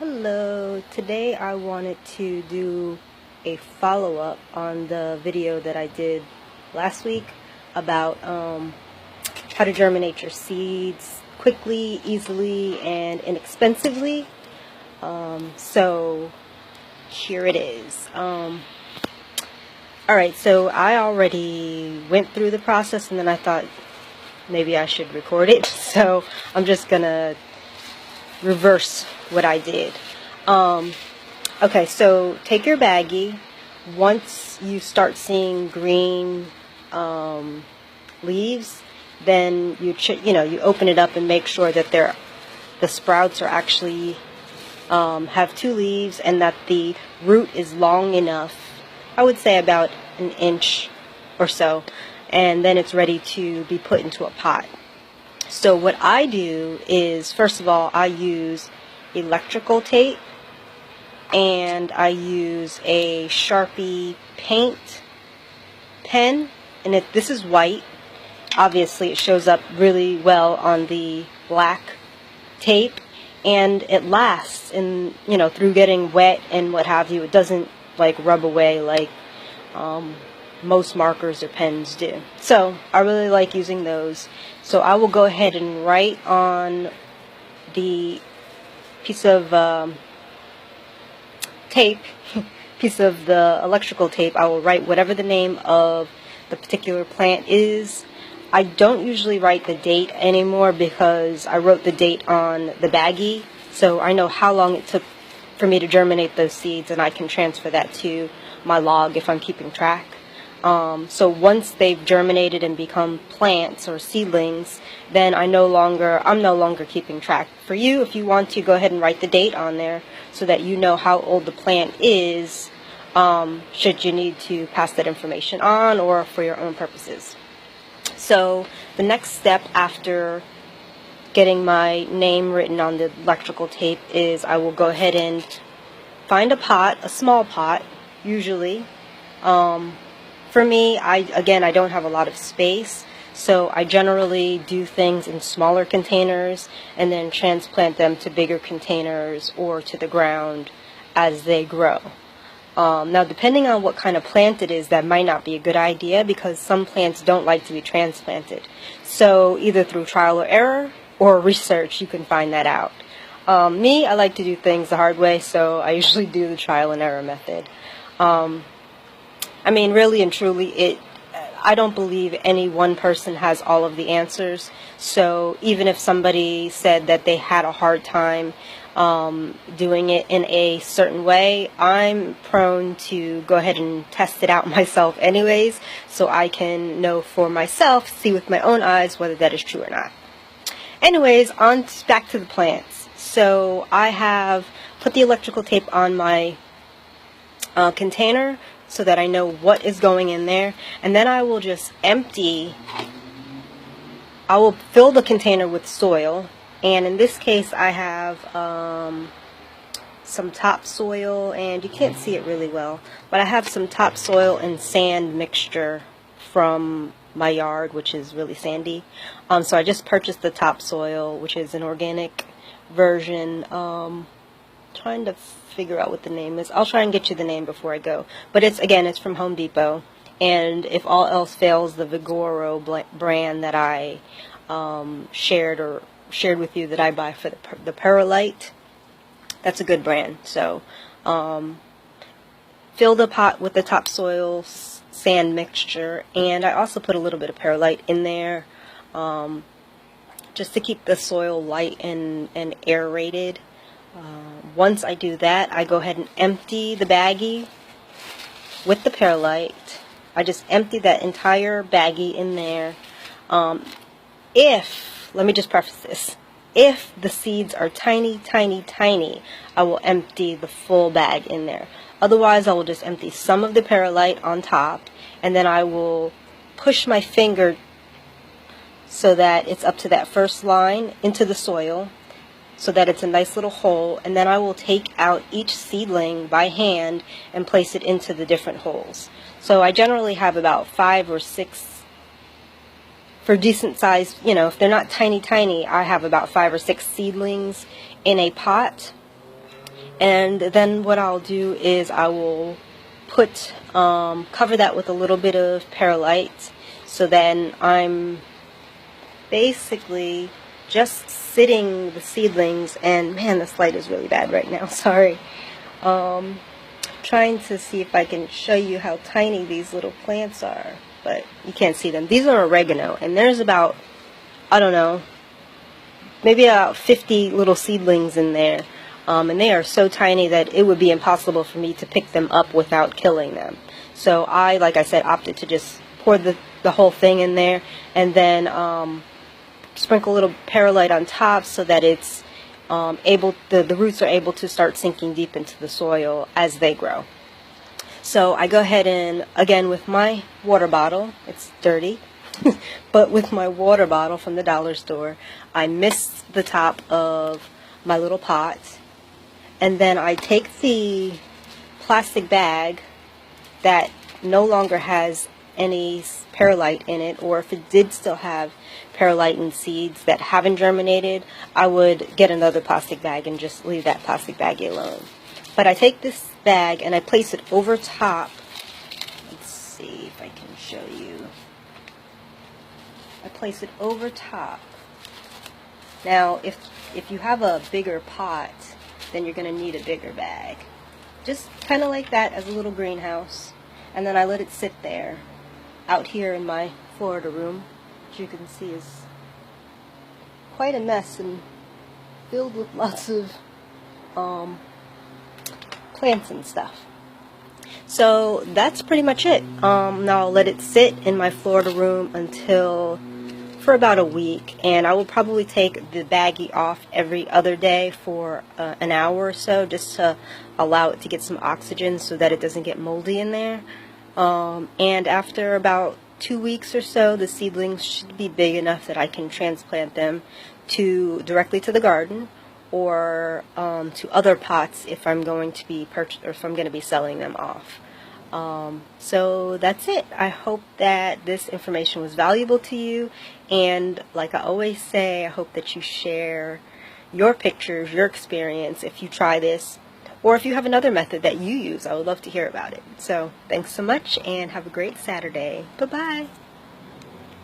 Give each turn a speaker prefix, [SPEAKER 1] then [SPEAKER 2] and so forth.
[SPEAKER 1] Hello, today I wanted to do a follow-up on the video that I did last week about how to germinate your seeds quickly, easily, and inexpensively. So here it is. Alright, so I already went through the process and then I thought maybe I should record it, so I'm just gonna reverse what I did. Okay, so take your baggie. Once you start seeing green leaves, then you open it up and make sure that the sprouts are actually have 2 leaves and that the root is long enough. I would say about an inch or so, and then it's ready to be put into a pot. So what I do is, first of all, I use electrical tape and I use a Sharpie paint pen, and this is white. Obviously it shows up really well on the black tape, and it lasts, and through getting wet and what have you. It doesn't like rub away like most markers or pens do. So I really like using those. So I will go ahead and write on the piece of tape, piece of the electrical tape, I will write whatever the name of the particular plant is. I don't usually write the date anymore because I wrote the date on the baggie, so I know how long it took for me to germinate those seeds, and I can transfer that to my log if I'm keeping track. So once they've germinated and become plants or seedlings, then I'm no longer keeping track. For you, if you want to, go ahead and write the date on there so that you know how old the plant is, should you need to pass that information on or for your own purposes. So the next step after getting my name written on the electrical tape is I will go ahead and find a pot, a small pot, usually. For me, I don't have a lot of space, so I generally do things in smaller containers and then transplant them to bigger containers or to the ground as they grow. Now, depending on what kind of plant it is, that might not be a good idea because some plants don't like to be transplanted. So either through trial or error or research, you can find that out. Me, I like to do things the hard way, so I usually do the trial and error method. Really and truly, I don't believe any one person has all of the answers. So even if somebody said that they had a hard time doing it in a certain way, I'm prone to go ahead and test it out myself anyways, so I can know for myself, see with my own eyes whether that is true or not. Anyways, back to the plants. So I have put the electrical tape on my container so that I know what is going in there, and then I will just I will fill the container with soil, and in this case I have some topsoil, and you can't see it really well, but I have some topsoil and sand mixture from my yard, which is really sandy. So I just purchased the topsoil, which is an organic version. Trying to figure out what the name is. I'll try and get you the name before I go. But it's from Home Depot, and if all else fails, the Vigoro brand that I shared with you that I buy for the perlite, that's a good brand. So fill the pot with the topsoil sand mixture, and I also put a little bit of perlite in there just to keep the soil light and aerated. Once I do that, I go ahead and empty the baggie with the perlite. I just empty that entire baggie in there. Let me just preface this, if the seeds are tiny, tiny, tiny, I will empty the full bag in there. Otherwise, I will just empty some of the perlite on top, and then I will push my finger so that it's up to that first line into the soil, so that it's a nice little hole, and then I will take out each seedling by hand and place it into the different holes. So I generally have about 5 or 6 for decent size, if they're not tiny, I have about 5 or 6 seedlings in a pot. And then what I'll do is I will put cover that with a little bit of perlite, so then I'm basically just sitting the seedlings, and man, this light is really bad right now, sorry. Trying to see if I can show you how tiny these little plants are, but you can't see them. These are oregano, and there's about, I don't know, maybe about 50 little seedlings in there, and they are so tiny that it would be impossible for me to pick them up without killing them. So I, like I said, opted to just pour the whole thing in there, and then sprinkle a little perlite on top so that it's the roots are able to start sinking deep into the soil as they grow. So I go ahead and, again, with my water bottle, it's dirty, but with my water bottle from the dollar store, I mist the top of my little pot, and then I take the plastic bag that no longer has any perlite in it, or if it did still have perlite and seeds that haven't germinated, I would get another plastic bag and just leave that plastic bag alone. But I take this bag and I place it over top. Let's see if I can show you. I place it over top. Now, if you have a bigger pot, then you're going to need a bigger bag. Just kind of like that, as a little greenhouse. And then I let it sit there out here in my Florida room, which you can see is quite a mess and filled with lots of plants and stuff. So that's pretty much it. Now I'll let it sit in my Florida room for about a week, and I will probably take the baggie off every other day for an hour or so, just to allow it to get some oxygen so that it doesn't get moldy in there. And after about 2 weeks or so, the seedlings should be big enough that I can transplant them directly to the garden, or to other pots if I'm going to be selling them off. So that's it. I hope that this information was valuable to you, and like I always say, I hope that you share your pictures, your experience if you try this, or if you have another method that you use. I would love to hear about it. So thanks so much, and have a great Saturday. Bye-bye.